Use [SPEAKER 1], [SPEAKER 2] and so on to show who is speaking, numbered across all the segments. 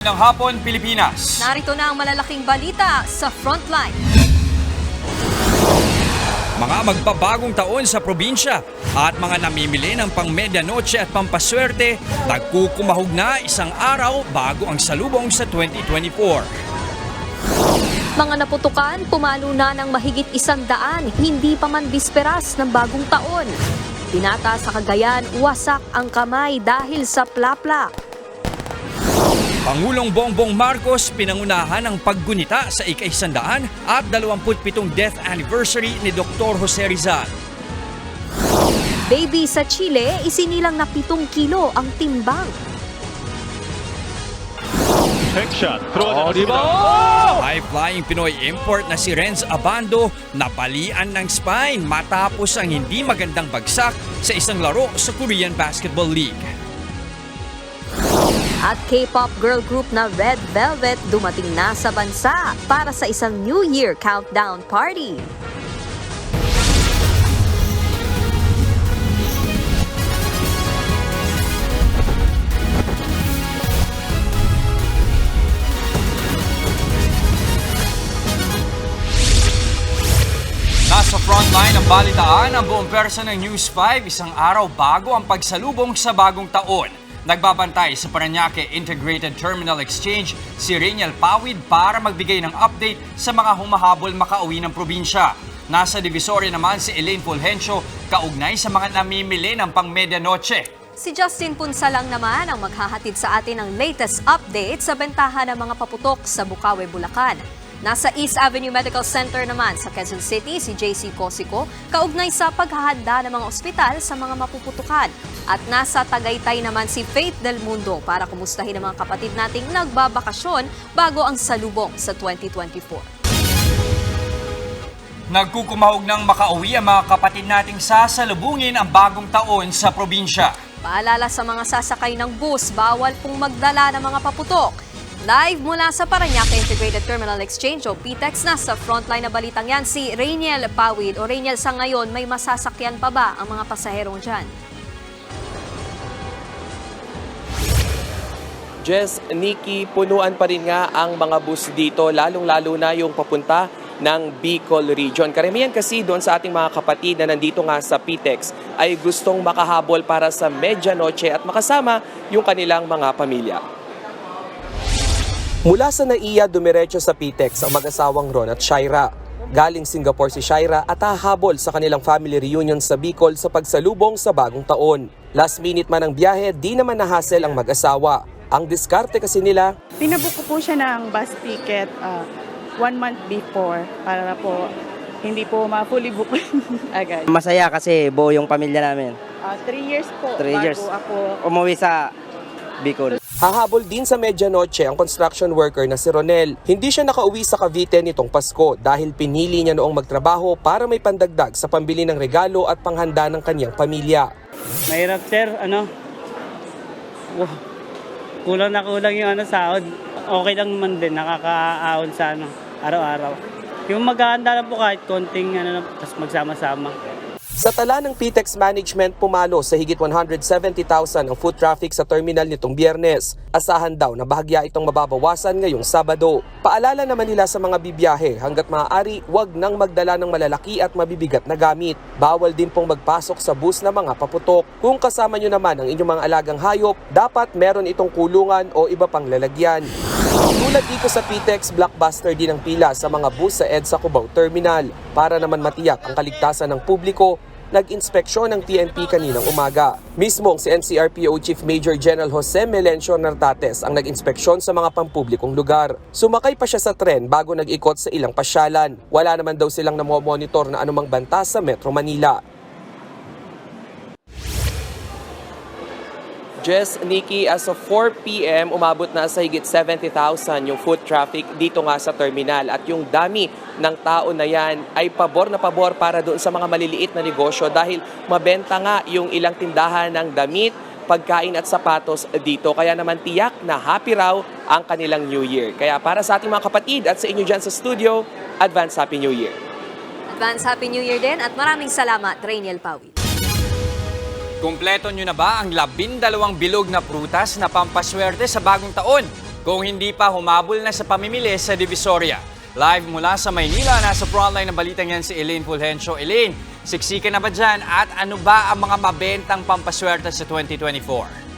[SPEAKER 1] Ng hapon, Pilipinas.
[SPEAKER 2] Narito na ang malalaking balita sa Frontline.
[SPEAKER 1] Mga magbabagong taon sa probinsya at mga namimili ng pang medianoche at pampaswerte, nagkukumahog na isang araw bago ang salubong sa 2024.
[SPEAKER 2] Mga naputukan, pumalo na ng mahigit 100, hindi pa man bisperas ng bagong taon. Binata sa Cagayan, wasak ang kamay dahil sa plapla.
[SPEAKER 1] Pangulong Bongbong Marcos pinangunahan ang paggunita sa ika-100 at 27 death anniversary ni Dr. Jose Rizal.
[SPEAKER 2] Baby sa Chile, isinilang na 7 kilo ang timbang.
[SPEAKER 3] Take shot. 들어가지
[SPEAKER 1] High-flying Pinoy import na si Renz Abando napalian ng spine matapos ang hindi magandang bagsak sa isang laro sa Korean Basketball League.
[SPEAKER 2] At K-pop girl group na Red Velvet dumating na sa bansa para sa isang New Year countdown party.
[SPEAKER 1] Nasa frontline ng balitaan ang buong pwersa ng News 5 isang araw bago ang pagsalubong sa bagong taon. Nagbabantay sa Parañaque Integrated Terminal Exchange si Rainiel Pawid para magbigay ng update sa mga humahabol makauwi ng probinsya. Nasa Divisoria naman si Elaine Fulgencio kaugnay sa mga namimili ng pang medianoche.
[SPEAKER 2] Si Justin Punsalang naman ang maghahatid sa atin ng latest update sa bentahan ng mga paputok sa Bukawi, Bulacan. Nasa East Avenue Medical Center naman sa Quezon City si JC Cosico kaugnay sa paghahanda ng mga ospital sa mga mapuputukan. At nasa Tagaytay naman si Faith Del Mundo para kumustahin ang mga kapatid nating nagbabakasyon bago ang salubong sa 2024.
[SPEAKER 1] Nagkukumahog ng makauwi ang mga kapatid nating sasalubungin ang bagong taon sa probinsya.
[SPEAKER 2] Paalala sa mga sasakay ng bus, bawal pong magdala ng mga paputok. Live mula sa Parañaque Integrated Terminal Exchange o PTEX na sa frontline na balitang yan si Rainiel Pawid. O Rainiel, sa ngayon may masasakyan pa ba ang mga pasaherong dyan?
[SPEAKER 4] Jess, Nikki, punuan pa rin nga ang mga bus dito, lalong-lalo na yung papunta ng Bicol Region. Karamihan kasi doon sa ating mga kapatid na nandito nga sa PTEX ay gustong makahabol para sa medianoche at makasama yung kanilang mga pamilya. Mula sa NAIA, dumiretso sa PTEX ang mag-asawang Ron at Shaira. Galing Singapore si Shaira at hahabol sa kanilang family reunion sa Bicol sa pagsalubong sa bagong taon. Last minute man ang biyahe, di naman nahassle ang mag-asawa. Ang diskarte kasi nila,
[SPEAKER 5] pinabook ko po siya ng bus ticket 1 month before para po hindi po ma-fully book agad.
[SPEAKER 6] Masaya kasi buo yung pamilya namin.
[SPEAKER 5] 3 years po
[SPEAKER 6] 3
[SPEAKER 5] bago
[SPEAKER 6] years.
[SPEAKER 5] ako.
[SPEAKER 6] Umuwi sa Bicol.
[SPEAKER 4] hahabol din sa medianoche ang construction worker na si Ronel. Hindi siya nakauwi sa Cavite nitong Pasko dahil pinili niya noong magtrabaho para may pandagdag sa pambili ng regalo at panghanda ng kanyang pamilya.
[SPEAKER 7] Mahirap sir, kulang na kulang yung sahod. Okay lang man din, nakakaahon sa araw-araw. Yung maghahanda lang po kahit konting tapos magsama-sama.
[SPEAKER 4] Sa tala ng PTEX Management, pumalo sa higit 170,000 ang foot traffic sa terminal nitong Biyernes. Asahan daw na bahagya itong mababawasan ngayong Sabado. Paalala naman nila sa mga bibiyahe hanggat maaari, huwag nang magdala ng malalaki at mabibigat na gamit. Bawal din pong magpasok sa bus na mga paputok. Kung kasama nyo naman ang inyong mga alagang hayop, dapat meron itong kulungan o iba pang lalagyan. Tulad dito sa PTEX, blockbuster din ang pila sa mga bus sa EDSA Cubao Terminal. Para naman matiyak ang kaligtasan ng publiko, nag-inspeksyon ng TNP kaninang umaga. Mismong si NCRPO Chief Major General Jose Melencio Nartates ang nag-inspeksyon sa mga pampublikong lugar. Sumakay pa siya sa tren bago nag-ikot sa ilang pasyalan. Wala naman daw silang namomonitor na anumang banta sa Metro Manila. Jess, Nikki, as of 4 p.m., umabot na sa higit 70,000 yung foot traffic dito nga sa terminal. At yung dami ng tao na yan ay pabor na pabor para doon sa mga maliliit na negosyo dahil mabenta nga yung ilang tindahan ng damit, pagkain at sapatos dito. Kaya naman tiyak na happy raw ang kanilang New Year. Kaya para sa ating mga kapatid at sa inyo dyan sa studio, advance Happy New Year.
[SPEAKER 2] Advance Happy New Year din at maraming salamat, Rainiel Pawid.
[SPEAKER 1] Kumpleto nyo na ba ang 12 bilog na prutas na pampaswerte sa bagong taon? kung hindi pa humabol na sa pamimili sa Divisoria. Live mula sa Maynila, nasa frontline ng balitang yan si Elaine Fulgencio. Elaine, siksika na ba dyan at ano ba ang mga mabentang pampaswerte sa 2024?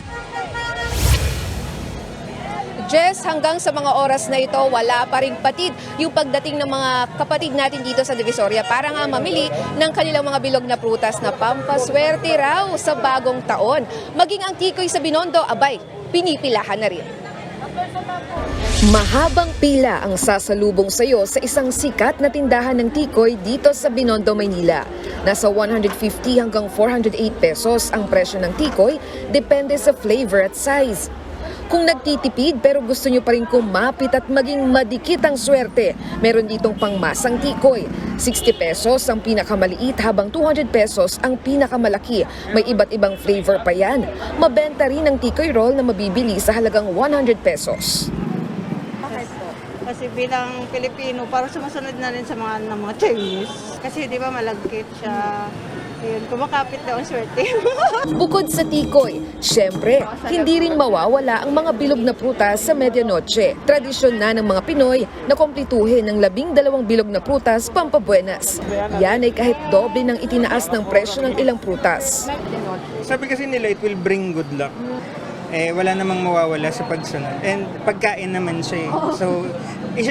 [SPEAKER 2] Jess, hanggang sa mga oras na ito, wala pa ring patid yung pagdating ng mga kapatid natin dito sa Divisoria para nga mamili ng kanilang mga bilog na prutas na pampaswerte raw sa bagong taon. Maging ang tikoy sa Binondo, abay, pinipilahan na rin. Mahabang pila ang sasalubong sa iyo sa isang sikat na tindahan ng tikoy dito sa Binondo, Maynila. Nasa 150 hanggang 408 pesos ang presyo ng tikoy, depende sa flavor at size. Kung nagtitipid pero gusto nyo pa rin kumapit at maging madikit ang swerte, meron ditong pangmasang tikoy. 60 pesos ang pinakamaliit habang 200 pesos ang pinakamalaki. May iba't ibang flavor pa yan. Mabenta rin ang tikoy roll na mabibili sa halagang 100 pesos.
[SPEAKER 8] Kasi bilang Pilipino, parang sumusunod na rin sa mga Chinese. Kasi di ba malagkit siya. Ayun, kumakapit daw ang swerte.
[SPEAKER 2] Bukod sa tikoy, syempre, hindi rin mawawala ang mga bilog na prutas sa medianoche. Tradisyon na ng mga Pinoy na komplituhin ng 12 bilog na prutas pampabuenas. Yan ay kahit doble ng itinaas ng presyo ng ilang prutas.
[SPEAKER 9] Sabi kasi nila it will bring good luck. Wala namang mawawala sa pagsunod. And pagkain naman siya. So,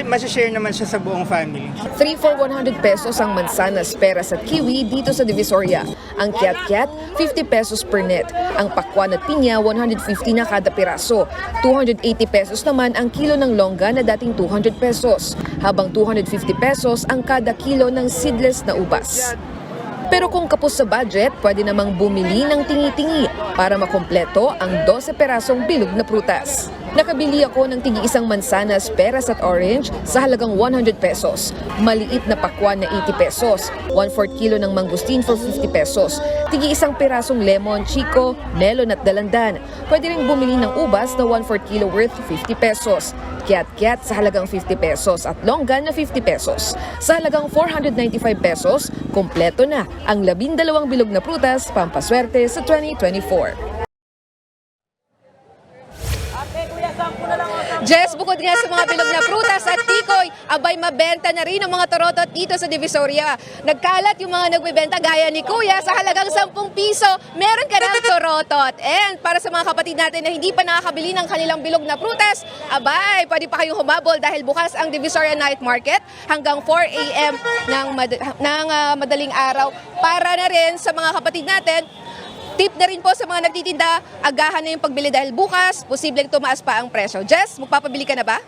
[SPEAKER 9] masashare naman siya sa buong family.
[SPEAKER 2] 3 for 100 pesos ang mansanas, peras at kiwi dito sa Divisoria. Ang kiat-kiat, 50 pesos per net. Ang pakwan at pinya, 150 na kada piraso. 280 pesos naman ang kilo ng longga na dating 200 pesos. Habang 250 pesos ang kada kilo ng seedless na ubas. Pero kung kapos sa budget, pwede namang bumili ng tingi-tingi para makompleto ang 12 perasong bilog na prutas. Nakabili ako ng tigi-isang mansanas, peras at orange sa halagang 100 pesos. Maliit na pakwan na 80 pesos. 1/4 kilo ng mangustin for 50 pesos. Tigi-isang perasong lemon, chico, melon at dalandan. Pwede rin bumili ng ubas na 1/4 kilo worth 50 pesos. Kiat-kiat sa halagang 50 pesos at longgan na 50 pesos. Sa halagang 495 pesos, kompleto na ang 12 bilog na prutas pampaswerte sa 2024. Jess, bukod nga sa mga bilog na prutas at tikoy, abay mabenta na rin ang mga torotot dito sa Divisoria. Nagkalat yung mga nagbebenta gaya ni Kuya sa halagang 10 piso, meron ka ng torotot. And para sa mga kapatid natin na hindi pa nakakabili ng kanilang bilog na prutas, abay, pwede pa kayong humabol dahil bukas ang Divisoria Night Market hanggang 4 a.m. ng madaling araw. Para na rin sa mga kapatid natin, tip na rin po sa mga nagtitinda, agahan na yung pagbili dahil bukas, posibleng tumaas pa ang presyo. Jess, magpapabili ka na ba?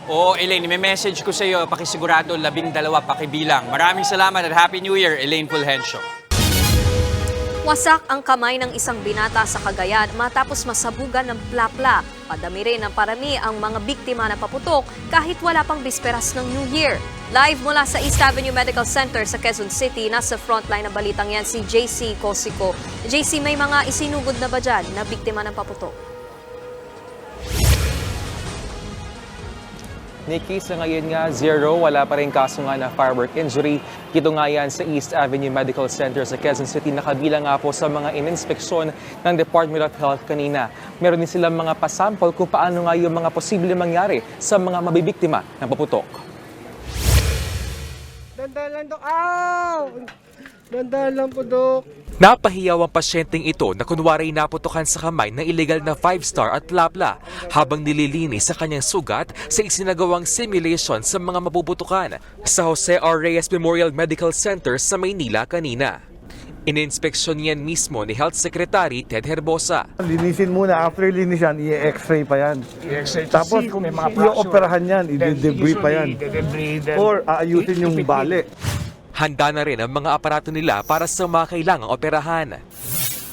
[SPEAKER 1] Oo, Elaine, may message ko sa iyo, pakisigurado 12 pakibilang. Maraming salamat at Happy New Year, Elaine Fulgencio.
[SPEAKER 2] Wasak ang kamay ng isang binata sa Cagayan matapos masabugan ng plapla. Padami rin ng parami ang mga biktima ng paputok kahit wala pang bisperas ng New Year. Live mula sa East Avenue Medical Center sa Quezon City, nasa frontline ng balitang yan si JC Cosico. JC, may mga isinugod na ba dyan na biktima ng paputok?
[SPEAKER 10] Nikki, sa ngayon nga, 0. Wala pa rin kaso nga na firework injury. Ito nga yan sa East Avenue Medical Center sa Quezon City. Nakabilang nga po sa mga ininspeksyon ng Department of Health kanina. Meron din silang mga pasample kung paano nga yung mga posibleng mangyari sa mga mabibiktima ng paputok.
[SPEAKER 9] Dandan lang, Dok. Ow! Dandan lang po, Dok.
[SPEAKER 11] Napahiyaw ang pasyenteng ito na kunwari naputukan sa kamay ng illegal na 5-star at plapla habang nililinis sa kanyang sugat sa isinagawang simulation sa mga mapuputukan sa Jose R. Reyes Memorial Medical Center sa Maynila kanina. Ininspeksyon yan mismo ni Health Secretary Ted Herbosa.
[SPEAKER 12] Linisin muna, after linisan, i-x-ray pa yan. Tapos i-operahan yan, i-debris pa yan. Or aayusin yung bale.
[SPEAKER 11] Handa na rin ang mga aparato nila para sa mga kailangang operahan.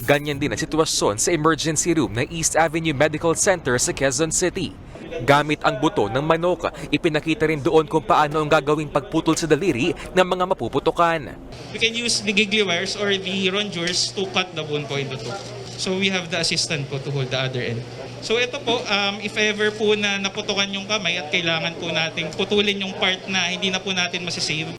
[SPEAKER 11] Ganyan din ang sitwasyon sa emergency room ng East Avenue Medical Center sa Quezon City. Gamit ang buto ng manok, ipinakita rin doon kung paano ang gagawing pagputol sa daliri ng mga mapuputukan.
[SPEAKER 13] We can use the giggly wires or the rongeurs to cut the bone po into two. So we have the assistant po to hold the other end. So ito po, if ever po na naputukan yung kamay at kailangan po nating putulin yung part na hindi na po natin masisave.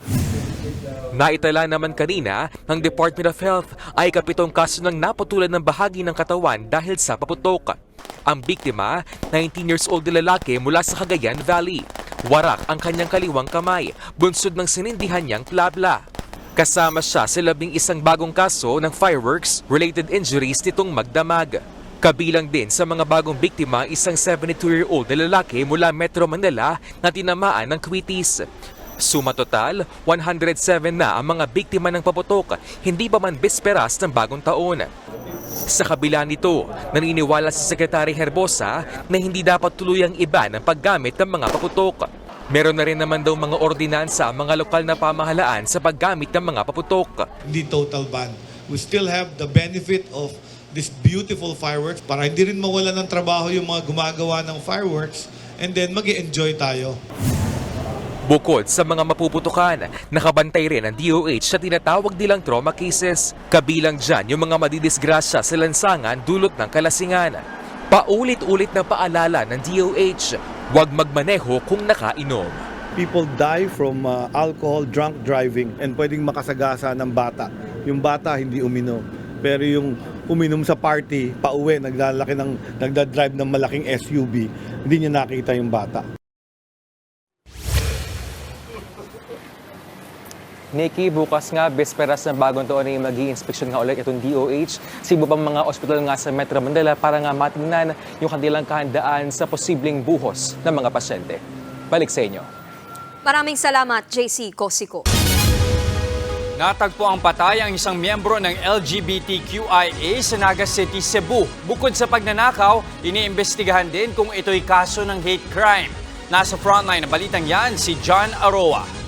[SPEAKER 11] Naitala naman kanina ng Department of Health ay 7 kaso ng naputulan ng bahagi ng katawan dahil sa paputok. Ang biktima, 19 years old na lalaki mula sa Cagayan Valley. Warak ang kanyang kaliwang kamay, bunsod ng sinindihan niyang plabla. Kasama siya sa 11 bagong kaso ng fireworks-related injuries nitong magdamag. Kabilang din sa mga bagong biktima isang 72-year-old na lalaki mula Metro Manila na tinamaan ng kwitis. Suma total, 107 na ang mga biktima ng paputok, hindi pa man bisperas ng bagong taon. Sa kabila nito, naniniwala si Secretary Herbosa na hindi dapat tuluyang iba ng paggamit ng mga paputok. Meron na rin naman daw mga ordinansa ang mga lokal na pamahalaan sa paggamit ng mga paputok.
[SPEAKER 14] Hindi total ban. We still have the benefit of this beautiful fireworks para hindi rin mawala ng trabaho yung mga gumagawa ng fireworks and then mag-enjoy tayo.
[SPEAKER 11] Bukod sa mga mapuputukan, nakabantay rin ang DOH sa tinatawag nilang trauma cases. Kabilang dyan yung mga madidisgrasya sa lansangan dulot ng kalasingan. Paulit-ulit na paalala ng DOH, huwag magmaneho kung nakainom.
[SPEAKER 12] People die from alcohol, drunk driving, and pwedeng makasagasa ng bata. Yung bata hindi uminom. Pero yung uminom sa party, pauwi, nagdadrive ng malaking SUV, hindi niya nakita yung bata.
[SPEAKER 10] Nikki, bukas nga, bisperas ng bagong taon ay mag-i-inspeksyon nga ulit itong DOH sa iba pang mga ospital nga sa Metro Manila para nga matingnan yung kanilang kahandaan sa posibleng buhos ng mga pasyente. Balik sa inyo.
[SPEAKER 2] Maraming salamat, JC Cosico.
[SPEAKER 1] Natagpo ang patay ang isang miyembro ng LGBTQIA sa Naga City, Cebu. Bukod sa pagnanakaw, iniimbestigahan din kung ito'y kaso ng hate crime. Nasa frontline ng balitang yan, si John Aroa.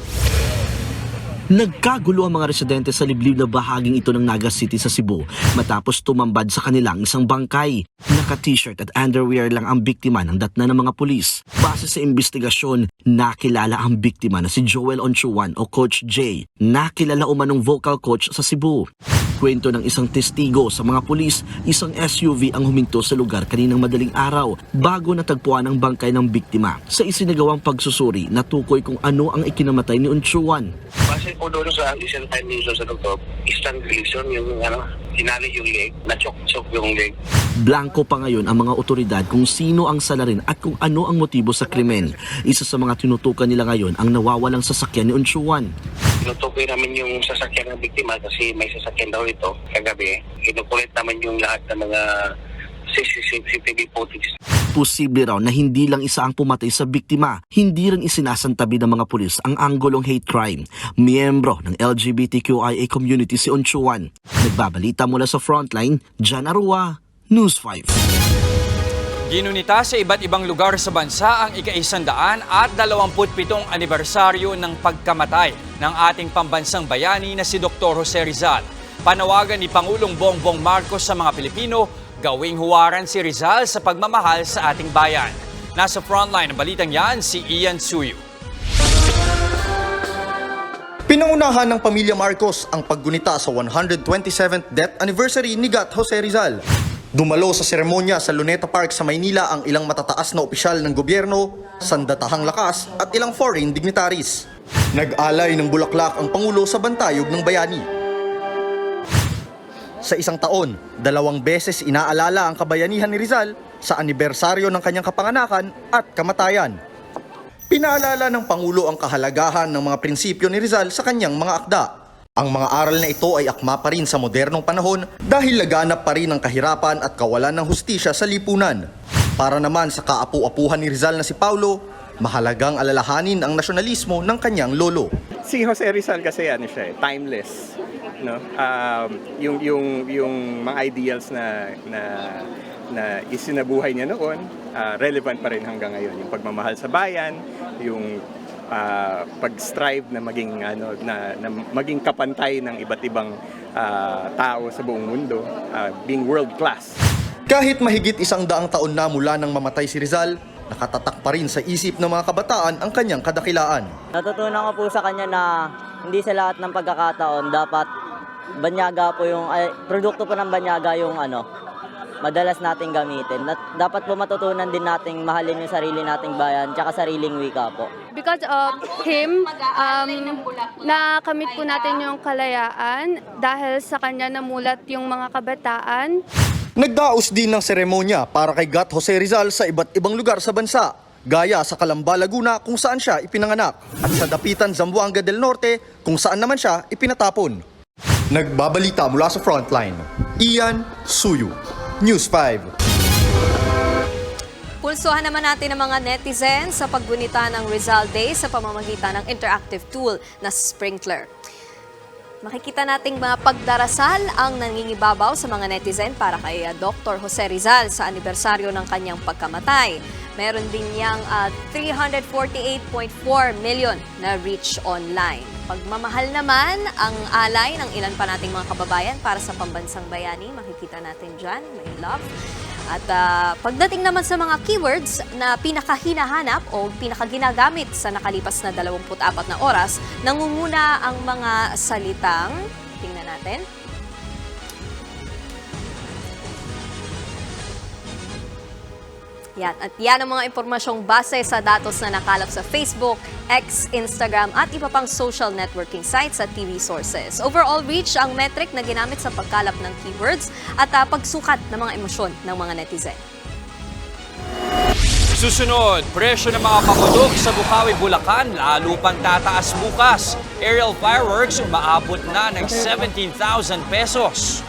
[SPEAKER 15] Nagkagulo ang mga residente sa liblib na bahaging ito ng Naga City sa Cebu matapos tumambad sa kanilang isang bangkay. Naka-t-shirt at underwear lang ang biktima ng datna ng mga pulis. Base sa investigasyon, nakilala ang biktima na si Joel Onchuan o Coach J. Nakilala umanong vocal coach sa Cebu. Kwento ng isang testigo sa mga pulis, isang SUV ang huminto sa lugar kaninang madaling araw bago natagpuan ang bangkay ng biktima. Sa isinagawang pagsusuri, natukoy kung ano ang ikinamatay ni Onchuan.
[SPEAKER 16] Base po doon sa isang time nito sa doktor, strangulation, yung hinali yung leg, na-chok-chok yung leg.
[SPEAKER 15] Blanco pa ngayon ang mga otoridad kung sino ang salarin at kung ano ang motibo sa krimen. Isa sa mga tinutukan nila ngayon ang nawawalang sasakyan ni Onchuan.
[SPEAKER 16] Tinutukoy namin yung sasakyan ng biktima kasi may sasakyan daw ito kagabi. Kinukulit naman yung lahat ng mga CCTV footage.
[SPEAKER 15] Posible raw na hindi lang isa ang pumatay sa biktima, hindi rin isinasantabi ng mga pulis ang anggolong hate crime. Miyembro ng LGBTQIA community si Onchuan. Nagbabalita mula sa frontline, Jan Arua, News 5.
[SPEAKER 1] Ginunita sa iba't ibang lugar sa bansa ang ika-127 anibersaryo ng pagkamatay ng ating pambansang bayani na si Dr. Jose Rizal. Panawagan ni Pangulong Bongbong Marcos sa mga Pilipino, gawing huwaran si Rizal sa pagmamahal sa ating bayan. Nasa frontline ng balitang yan, si Ian Suyu.
[SPEAKER 17] Pinangunahan ng pamilya Marcos ang paggunita sa 127th death anniversary ni Gat Jose Rizal. Dumalo sa seremonya sa Luneta Park sa Maynila ang ilang matataas na opisyal ng gobyerno, sandatahang lakas at ilang foreign dignitaries. Nag-alay ng bulaklak ang Pangulo sa bantayog ng bayani. Sa isang taon, 2 beses inaalala ang kabayanihan ni Rizal sa anibersaryo ng kanyang kapanganakan at kamatayan. Pinaalala ng Pangulo ang kahalagahan ng mga prinsipyo ni Rizal sa kanyang mga akda. Ang mga aral na ito ay akma pa rin sa modernong panahon dahil laganap pa rin ang kahirapan at kawalan ng hustisya sa lipunan. Para naman sa kaapu-apuhan ni Rizal na si Paulo, mahalagang alalahanin ang nasyonalismo ng kanyang lolo.
[SPEAKER 18] Si Jose Rizal kasi timeless, no? Yung mga ideals na isinabuhay niya noon, relevant pa rin hanggang ngayon. Yung pagmamahal sa bayan, yung pag-strive na maging maging kapantay ng iba't ibang tao sa buong mundo, being world class.
[SPEAKER 17] Kahit mahigit 100 taon na mula nang mamatay si Rizal, nakatatak pa rin sa isip ng mga kabataan ang kanyang kadakilaan.
[SPEAKER 6] Natutunan ko po sa kanya na hindi sa lahat ng pagkakataon dapat banyaga po produkto po ng banyaga madalas nating gamitin. Dapat po matutunan din nating mahalin yung sarili nating bayan tsaka sariling wika po.
[SPEAKER 19] Because of him, nakamit po natin yung kalayaan dahil sa kanya namulat yung mga kabataan.
[SPEAKER 17] Nagdaos din ng seremonya para kay Gat Jose Rizal sa iba't ibang lugar sa bansa, gaya sa Calamba, Laguna kung saan siya ipinanganak at sa Dapitan, Zamboanga del Norte kung saan naman siya ipinatapon. Nagbabalita mula sa Frontline, Ian Suyu, News 5.
[SPEAKER 2] Pulsuhan naman natin ang mga netizens sa paggunita ng Rizal Day sa pamamagitan ng interactive tool na Sprinkler. Makikita nating mga pagdarasal ang nangingibabaw sa mga netizen para kay Dr. Jose Rizal sa anibersaryo ng kanyang pagkamatay. Meron din niyang 348.4 million na reach online. Pagmamahal naman ang alay ng ilan pa nating mga kababayan para sa pambansang bayani. Makikita natin dyan, may love. At pagdating naman sa mga keywords na pinakahinahanap o pinakaginagamit sa nakalipas na 24 na oras, nangunguna ang mga salitang, tingnan natin. Yan. At yan ang mga impormasyong base sa datos na nakalap sa Facebook, X, Instagram at iba pang social networking sites at TV sources. Overall reach ang metric na ginamit sa pagkalap ng keywords at pagsukat ng mga emosyon ng mga netizen.
[SPEAKER 1] Susunod, presyo ng mga paputok sa Bukawi, Bulacan lalo pang tataas bukas. Aerial fireworks umaabot na ng 17,000 pesos.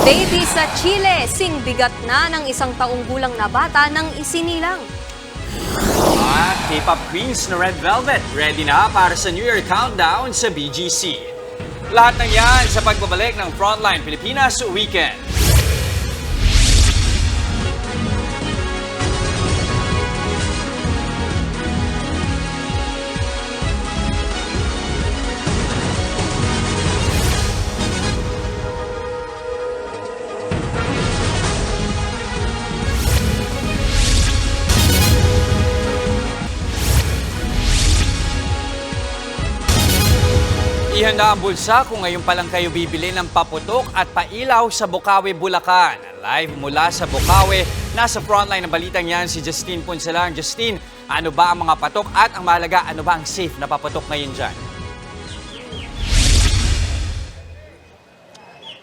[SPEAKER 2] Baby sa Chile, singbigat na ng isang taong gulang na bata nang isinilang.
[SPEAKER 1] At K-pop queens na Red Velvet ready na para sa New Year countdown sa BGC. Lahat ng yan sa pagbabalik ng Frontline Pilipinas Weekend. Ihanda ang bulsa kung ngayon pa lang kayo bibili ng paputok at pailaw sa Bukawi, Bulacan. Live mula sa Bukawi, nasa frontline ng balitang yan si Justine Punsalang. Justine, ano ba ang mga patok at ang mahalaga, ano ba ang safe na paputok ngayon dyan?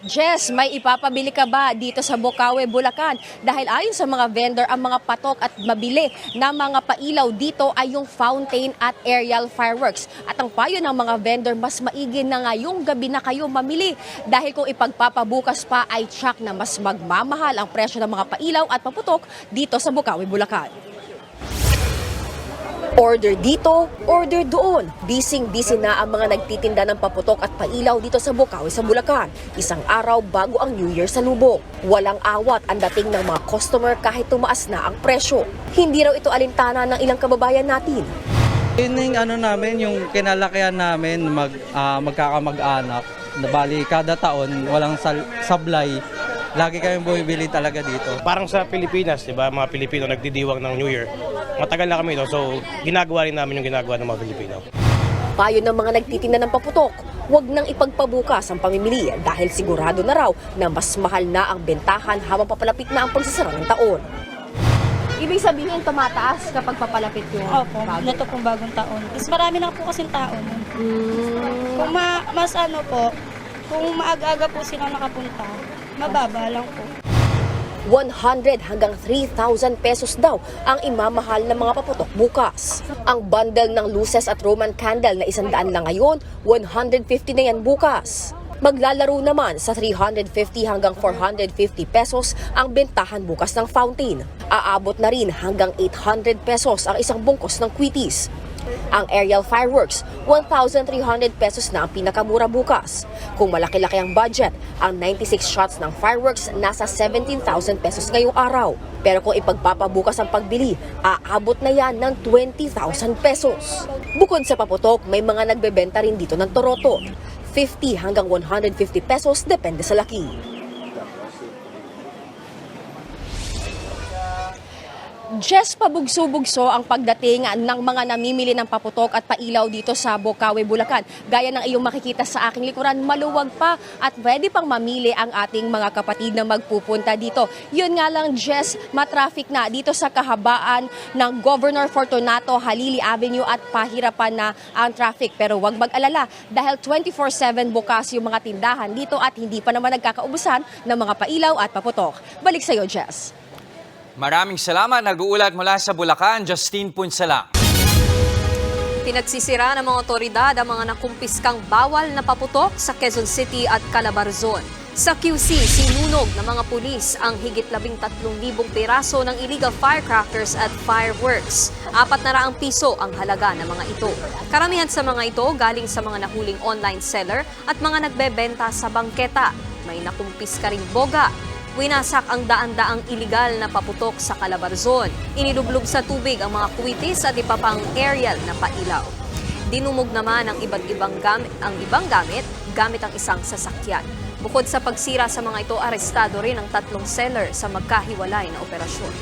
[SPEAKER 20] Jess, may ipapabili ka ba dito sa Bukawi, Bulacan? Dahil ayon sa mga vendor, ang mga patok at mabili na mga pailaw dito ay yung fountain at aerial fireworks. At ang payo ng mga vendor, mas maigi na ngayong gabi na kayo mamili. Dahil kung ipagpapabukas pa ay tsak na mas magmamahal ang presyo ng mga pailaw at paputok dito sa Bukawi, Bulacan. Order dito, order doon. Bising-busy na ang mga nagtitinda ng paputok at pailaw dito sa Bukawi sa Bulacan. Isang araw bago ang New Year sa lubong. Walang awat ang dating ng mga customer kahit tumaas na ang presyo. Hindi raw ito alintana ng ilang kababayan natin.
[SPEAKER 21] Yun yung namin, yung kinalakihan namin magkakamag-anak. Bali, kada taon, walang sablay. Lagi kami bumibili talaga dito.
[SPEAKER 22] Parang sa Pilipinas, di ba, mga Pilipino nagdidiwang ng New Year. Matagal na kami ito, so ginagawa rin namin yung ginagawa ng mga Pilipino.
[SPEAKER 20] Payo ng mga nagtitinda ng paputok, huwag nang ipagpabukas ang pamimili dahil sigurado na raw na mas mahal na ang bentahan habang papalapit na ang pagsasara ng taon. Ibig sabihin tumataas kapag papalapit yung bago?
[SPEAKER 23] Ito pong bagong taon. Mas marami na po kasing taon. Kung mas kung maaga-aga po sila nakapunta, mababa lang po.
[SPEAKER 20] 100 hanggang 3,000 pesos daw ang imamahal ng mga paputok bukas. Ang bundle ng luces at Roman candle na 100 lang ngayon, 150 na yan bukas. Maglalaro naman sa 350 hanggang 450 pesos ang bentahan bukas ng fountain. Aabot na rin hanggang 800 pesos ang isang bungkos ng kwitis. Ang aerial fireworks, 1,300 pesos na ang pinakamura bukas. Kung malaki-laki ang budget, ang 96 shots ng fireworks nasa 17,000 pesos ngayong araw. Pero kung ipagpapabukas ang pagbili, aabot na yan ng 20,000 pesos. Bukod sa paputok, may mga nagbebenta rin dito ng toroto. 50 hanggang 150 pesos depende sa laki. Just pabugso-bugso ang pagdating ng mga namimili ng paputok at pailaw dito sa Bocaue, Bulacan. Gaya ng iyong makikita sa aking likuran, maluwag pa at pwede pang mamili ang ating mga kapatid na magpupunta dito. Yun nga lang, Jess, matraffic na dito sa kahabaan ng Governor Fortunato Halili Avenue at pahirapan na ang traffic. Pero huwag mag-alala dahil 24/7 bukas yung mga tindahan dito at hindi pa naman nagkakaubusan ng mga pailaw at paputok. Balik sa iyo, Jess.
[SPEAKER 1] Maraming salamat. Nag-uulat mula sa Bulacan, Justine Punsala.
[SPEAKER 2] Pinagsisira ng mga otoridad ang mga nakumpiskang bawal na paputok sa Quezon City at Calabarzon. Sa QC, sinunog ng mga pulis ang higit 13,000 piraso ng illegal firecrackers at fireworks. 400 piso ang halaga ng mga ito. Karamihan sa mga ito galing sa mga nahuling online seller at mga nagbebenta sa bangketa. May nakumpiska ring boga. Winasak ang daan-daang iligal na paputok sa Calabarzon. Inilublob sa tubig ang mga kuwitis at iba pang aerial na pailaw. Dinumog naman ang ibang gamit gamit ang isang sasakyan. Bukod sa pagsira sa mga ito, arestado rin ang 3 seller sa magkahiwalay na operasyon.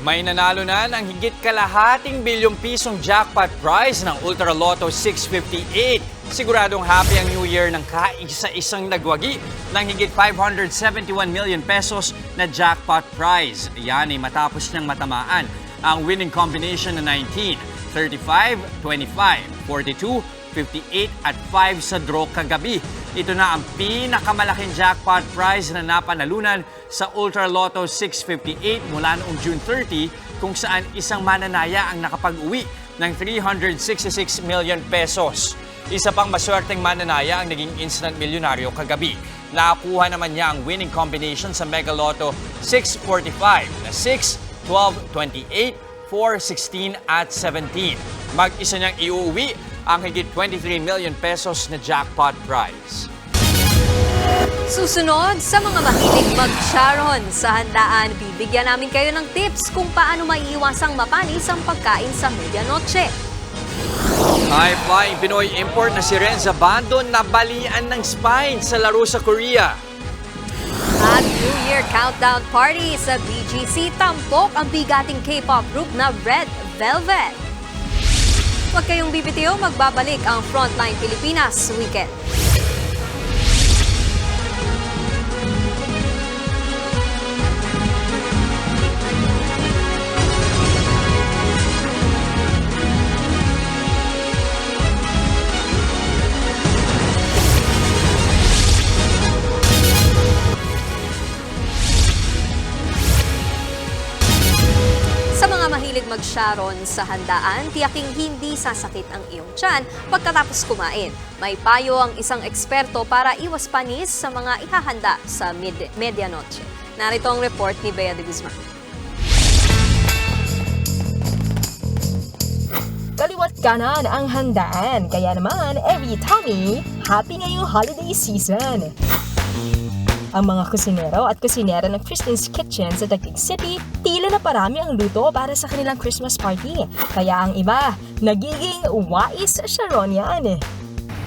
[SPEAKER 1] May nanalo na ng higit kalahating bilyong pisong jackpot prize ng Ultra Lotto 658. Siguradong happy ang New Year ng kaisa-isang nagwagi ng higit 571 million pesos na jackpot prize. Yan ay matapos niyang matamaan ang winning combination na 19, 35, 25, 42, 58 at 5 sa draw kagabi. Ito na ang pinakamalaking jackpot prize na napanalunan sa Ultra Lotto 658 mula noong June 30, kung saan isang mananaya ang nakapag-uwi ng 366 million pesos. Isa pang maswerteng mananaya ang naging instant milyonaryo kagabi. Nakakuha naman niya ang winning combination sa Mega Lotto 645 na 6, 12, 28, 4, 16 at 17. Mag-isa niyang iuwi ang higit 23 million pesos na jackpot prize.
[SPEAKER 2] Susunod, sa mga mahilig mag-charon sa handaan, bibigyan namin kayo ng tips kung paano maiiwasang mapanis ang pagkain sa medianoche.
[SPEAKER 1] High-flying Pinoy import na si Renza Bando nabalian ng spine sa laro sa Korea.
[SPEAKER 2] At New Year Countdown Party sa BGC, tampok ang bigating K-pop group na Red Velvet. Huwag kayong bibitiw, magbabalik ang Frontline Pilipinas Weekend. Mahilig mag-charon sa handaan, tiyaking hindi sasakit ang iyong tiyan pagkatapos kumain. May payo ang isang eksperto para iwas panis sa mga ihahanda sa medianoche. Narito ang report ni Bea de Guzman.
[SPEAKER 3] Kaliwat kanan ang handaan, kaya naman every tummy, happy ngayong holiday season. Ang mga kusinero at kusinera ng Christine's Kitchen sa Taguig City, tila na parami ang luto para sa kanilang Christmas party. Kaya ang iba, nagiging wais charon yan.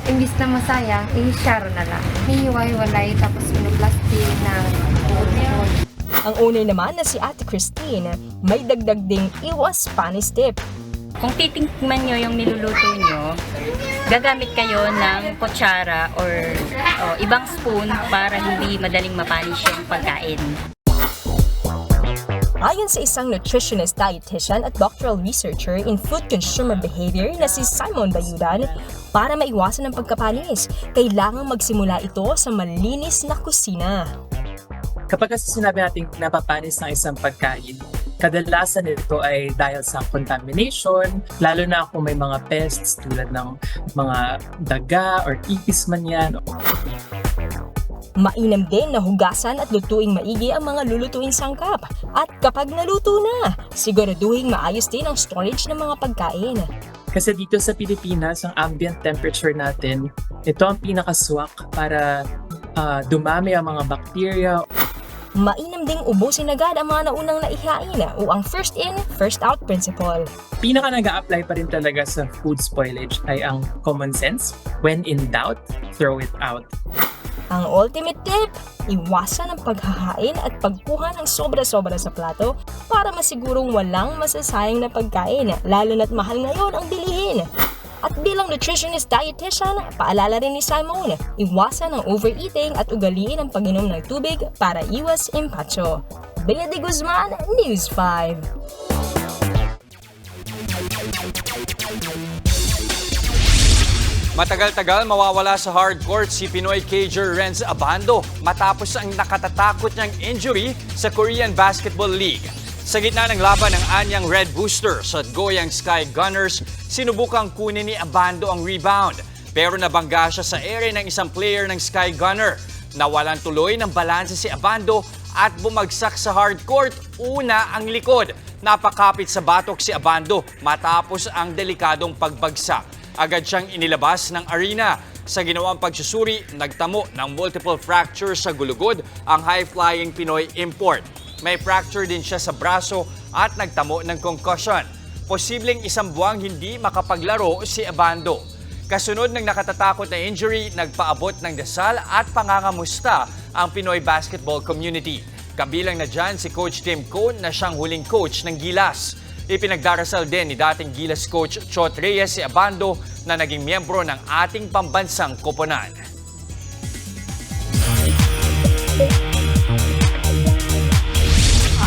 [SPEAKER 5] Imbis na masaya, i-charon na lang. Hihiwa-hiwalay tapos pinaplastic na bukod.
[SPEAKER 3] Ang unay naman na si Ate Christine, may dagdag ding iwas panis tip.
[SPEAKER 7] Kung titingnan nyo yung niluluto nyo, gagamit kayo ng kutsara or ibang spoon para hindi madaling mapanis yung pagkain.
[SPEAKER 3] Ayon sa isang nutritionist, dietitian at doctoral researcher in food consumer behavior na si Simon Bayudan, para maiwasan ang pagkapanis, kailangang magsimula ito sa malinis na kusina.
[SPEAKER 24] Kapag kasi sinabi natin napapanis ng isang pagkain, kadalasan ito ay dahil sa contamination, lalo na kung may mga pests tulad ng mga daga or ipis man yan.
[SPEAKER 3] Mainam din na hugasan at lutuing maigi ang mga lulutuing sangkap. At kapag naluto na, siguraduhin maayos din ang storage ng mga pagkain.
[SPEAKER 24] Kasi dito sa Pilipinas, ang ambient temperature natin, ito ang pinakaswak para dumami ang mga bacteria.
[SPEAKER 3] Mainam ding ubusin agad ang mga naunang naihain o ang first in, first out principle.
[SPEAKER 24] Pinaka nag-a-apply pa rin talaga sa food spoilage ay ang common sense. When in doubt, throw it out.
[SPEAKER 3] Ang ultimate tip, iwasan ang paghahain at pagkuha ng sobra-sobra sa plato para masigurong walang masasayang na pagkain, lalo na't mahal ngayon ang bilihin. At bilang nutritionist dietitian, paalala rin ni Simone, iwasan ang overeating at ugaliin ang pag-inom ng tubig para iwas impatso. Bea de Guzman, News 5.
[SPEAKER 1] Matagal-tagal mawawala sa hardcourt si Pinoy cager Renz Abando matapos ang nakatatakot niyang injury sa Korean Basketball League. Sa gitna ng laban ng anyang Red Boosters at Goyang Sky Gunners, sinubukang kunin ni Abando ang rebound. Pero nabangga siya sa ere ng isang player ng Sky Gunner. Nawalan tuloy ng balanse si Abando at bumagsak sa hardcourt. Una ang likod. Napakapit sa batok si Abando matapos ang delikadong pagbagsak. Agad siyang inilabas ng arena. Sa ginawang pagsusuri, nagtamo ng multiple fractures sa gulugod ang high-flying Pinoy import. May fracture din siya sa braso at nagtamo ng concussion. Posibleng isang buwang hindi makapaglaro si Abando. Kasunod ng nakatatakot na injury, nagpaabot ng dasal at pangangamusta ang Pinoy basketball community. Kabilang na dyan si Coach Tim Cone na siyang huling coach ng Gilas. Ipinagdarasal din ni dating Gilas coach Chot Reyes si Abando na naging miyembro ng ating pambansang koponan.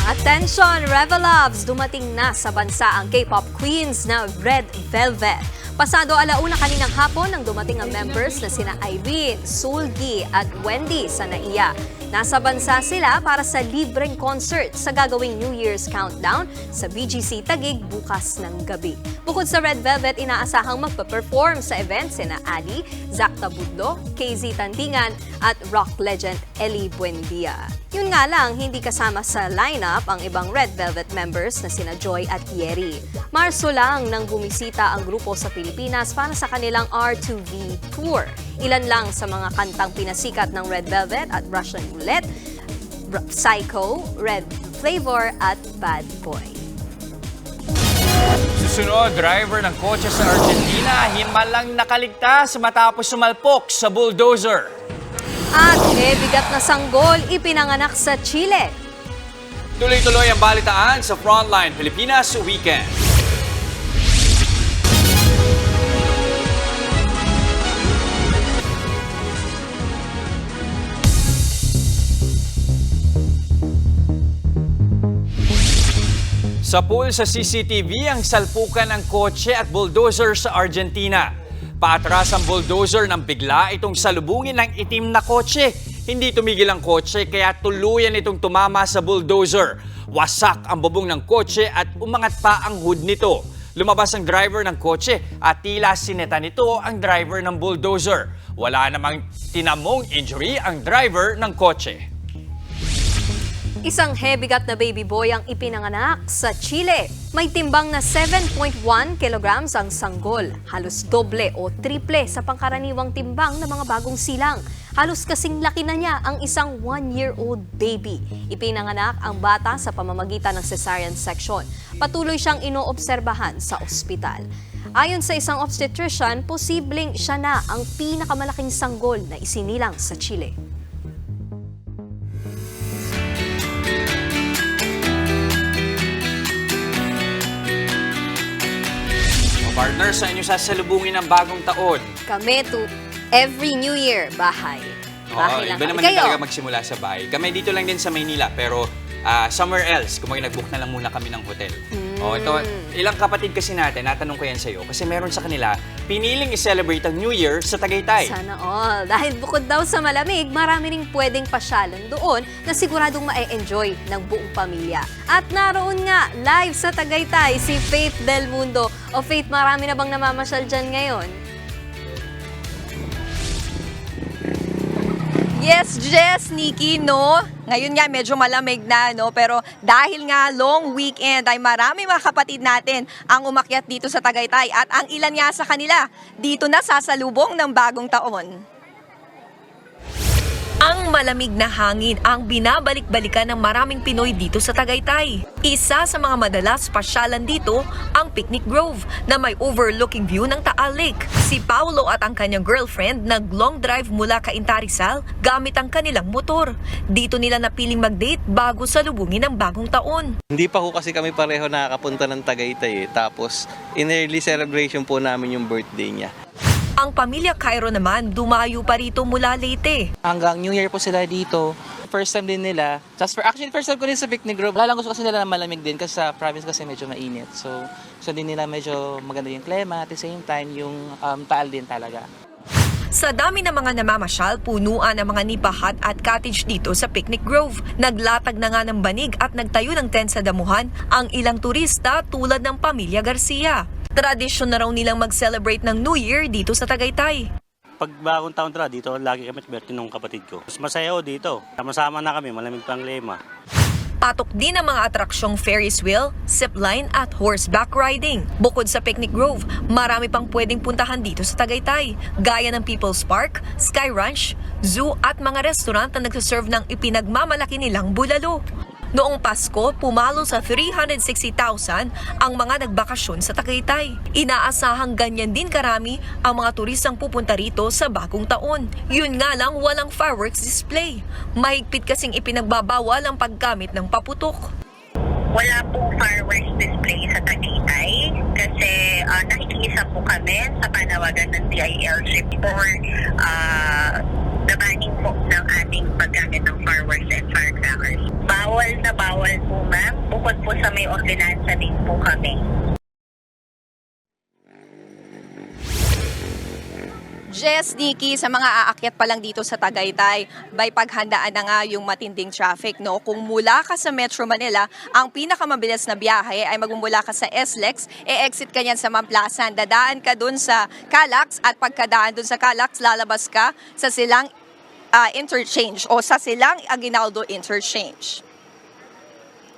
[SPEAKER 2] Attention, Reveloves! Dumating na sa bansa ang K-pop queens na Red Velvet. Pasado alauna kaninang hapon nang dumating ang members na sina Irene, Sulgi at Wendy sa NAIA. Nasa bansa sila para sa libreng concert sa gagawing New Year's Countdown sa BGC Taguig bukas ng gabi. Bukod sa Red Velvet, inaasahang magpa-perform sa event sina Ali, Zach Tabudlo, KZ Tandingan at rock legend Ellie Buendia. Yun nga lang, hindi kasama sa lineup ang ibang Red Velvet members na sina Joy at Yeri. Marso lang nang bumisita ang grupo sa Pilipinas para sa kanilang R2V tour. Ilan lang sa mga kantang pinasikat ng Red Velvet at Russian Roulette, Psycho, Red Flavor at Bad Boy.
[SPEAKER 1] Susunod, driver ng kotse sa Argentina, himalang nakaligtas matapos sumalpok sa bulldozer.
[SPEAKER 2] At bigat na sanggol ipinanganak sa Chile.
[SPEAKER 1] Tuloy-tuloy ang balitaan sa Frontline Pilipinas Weekend. Sa pool sa CCTV ang salpukan ng kotse at bulldozer sa Argentina. Paatras ang bulldozer nang bigla itong salubungin ng itim na kotse. Hindi tumigil ang kotse kaya tuluyan itong tumama sa bulldozer. Wasak ang bubong ng kotse at umangat pa ang hood nito. Lumabas ang driver ng kotse at tila sineta nito ang driver ng bulldozer. Wala namang tinamong injury ang driver ng kotse.
[SPEAKER 2] Isang hebigat na baby boy ang ipinanganak sa Chile. May timbang na 7.1 kilograms ang sanggol. Halos doble o triple sa pangkaraniwang timbang ng mga bagong silang. Halos kasing laki na niya ang isang 1-year-old baby. Ipinanganak ang bata sa pamamagitan ng cesarean section. Patuloy siyang inoobserbahan sa ospital. Ayon sa isang obstetrician, posibleng siya na ang pinakamalaking sanggol na isinilang sa Chile.
[SPEAKER 1] Partner, sa inyo sasalubungin ang bagong taon?
[SPEAKER 2] Kami to every New Year, bahay. Bahay lang
[SPEAKER 1] iba
[SPEAKER 2] kami.
[SPEAKER 1] naman din talaga magsimula sa bahay. Kami dito lang din sa Maynila, pero somewhere else, kung nag-book na lang muna kami ng hotel. Ito, ilang kapatid kasi natin, natanong ko yan sa'yo, kasi meron sa kanila, piniling i-celebrate ang New Year sa Tagaytay.
[SPEAKER 2] Sana all. Dahil bukod daw sa malamig, marami ring pwedeng pasyalan doon na siguradong ma-enjoy ng buong pamilya. At naroon nga, live sa Tagaytay, si Faith Del Mundo. O Faith, marami na bang namamasyal dyan ngayon?
[SPEAKER 4] Yes, Jess, Nikki, no? Ngayon nga medyo malamig na, no? Pero dahil nga long weekend ay marami mga kapatid natin ang umakyat dito sa Tagaytay at ang ilan nga sa kanila dito na sasalubong ng bagong taon. Ang malamig na hangin ang binabalik-balikan ng maraming Pinoy dito sa Tagaytay. Isa sa mga madalas pasyalan dito ang Picnic Grove na may overlooking view ng Taal Lake. Si Paulo at ang kanyang girlfriend nag-long drive mula Cainta, Rizal gamit ang kanilang motor. Dito nila napiling mag-date bago salubungin ang bagong taon.
[SPEAKER 8] Hindi pa ho kasi kami pareho nakakapunta ng Tagaytay Tapos in early celebration po namin yung birthday niya.
[SPEAKER 4] Ang pamilya Cairo naman dumayo pa rito mula Leyte.
[SPEAKER 9] Hanggang New Year po sila dito. First time din nila. Actually, first time ko din sa Picnic Grove. Wala lang gusto kasi nila na malamig din kasi sa province kasi medyo mainit. So din nila medyo maganda yung klima. At the same time, yung taal din talaga.
[SPEAKER 4] Sa dami ng mga namamasyal, punuan ang mga nipahat at cottage dito sa Picnic Grove. Naglatag na nga ng banig at nagtayo ng tent sa damuhan ang ilang turista tulad ng pamilya Garcia. Tradisyon na raw nilang mag-celebrate ng New Year dito sa Tagaytay.
[SPEAKER 13] Pag bagong taon dito, lagi kami at birthday ng kapatid ko. Mas masaya ho dito. Sama-sama na kami, malamig pang lema.
[SPEAKER 4] Patok din ang mga atraksyong Ferris wheel, zipline at horseback riding. Bukod sa Picnic Grove, marami pang pwedeng puntahan dito sa Tagaytay, gaya ng People's Park, Sky Ranch, zoo at mga restaurant na nagsaserve ng ipinagmamalaki nilang bulalo. Noong Pasko, pumalo sa 360,000 ang mga nagbakasyon sa Tagaytay. Inaasahang ganyan din karami ang mga turistang pupunta rito sa bagong taon. Yun nga lang, walang fireworks display. Mahigpit kasing ipinagbabawal ang paggamit ng paputok.
[SPEAKER 14] Wala pong fireworks display sa Tagaytay kasi nakikiisa po kami sa panawagan ng DILG for the banning po ng ating paggamit ng fireworks and firecrackers. Bawal na bawal po, ma'am. Bukod po sa may ordinansa din po kami.
[SPEAKER 4] Jess, Nikki, sa mga aakyat pa lang dito sa Tagaytay, by paghandaan na nga yung matinding traffic, no? Kung mula ka sa Metro Manila, ang pinakamabilis na biyahe ay magmumula ka sa SLEX, exit ka niyan sa Mamplasan, dadaan ka dun sa Calax at pagkadaan dun sa Calax, lalabas ka sa Silang Interchange o sa Silang Aguinaldo Interchange.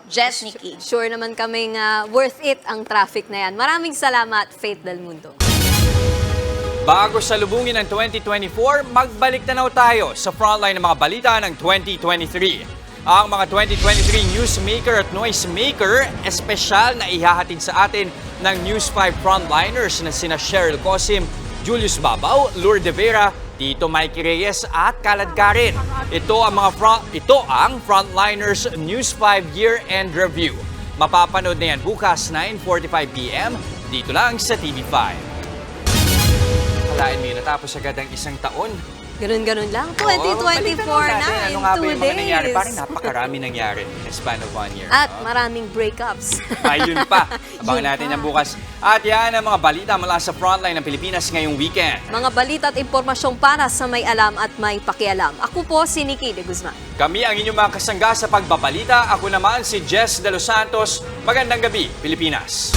[SPEAKER 4] Jess, Nikki.
[SPEAKER 2] Sure naman kaming worth it ang traffic na yan. Maraming salamat, Faith Del Mundo.
[SPEAKER 1] Bago salubungin ng 2024, magbalik tanaw tayo sa frontline ng mga balita ng 2023. Ang mga 2023 newsmaker at noisemaker, espesyal na ihahatid sa atin ng News 5 frontliners na sina Cheryl Cosim, Julius Babaw, Lourdes Vera, Tito Mikey Reyes at Kalad Karen. Ito ang Frontliners News 5 Year-End Review. Mapapanood na yan bukas 9:45 PM dito lang sa TV5. Halaan mo yun, natapos agad ang isang taon.
[SPEAKER 2] Ganun-ganun lang. 2024 na in
[SPEAKER 1] Ano nga ba
[SPEAKER 2] 2
[SPEAKER 1] yung mga nangyari?
[SPEAKER 2] days.
[SPEAKER 1] Parang napakarami nangyari in a span of 1 year.
[SPEAKER 2] At maraming breakups.
[SPEAKER 1] Ayun pa. Abangan natin yan bukas. At yan ang mga balita mula sa frontline ng Pilipinas ngayong weekend.
[SPEAKER 2] Mga balita at impormasyong para sa may alam at may pakialam. Ako po si Nikki de Guzman.
[SPEAKER 1] Kami ang inyong mga kasangga sa pagbabalita. Ako naman si Jess De Los Santos. Magandang gabi, Pilipinas.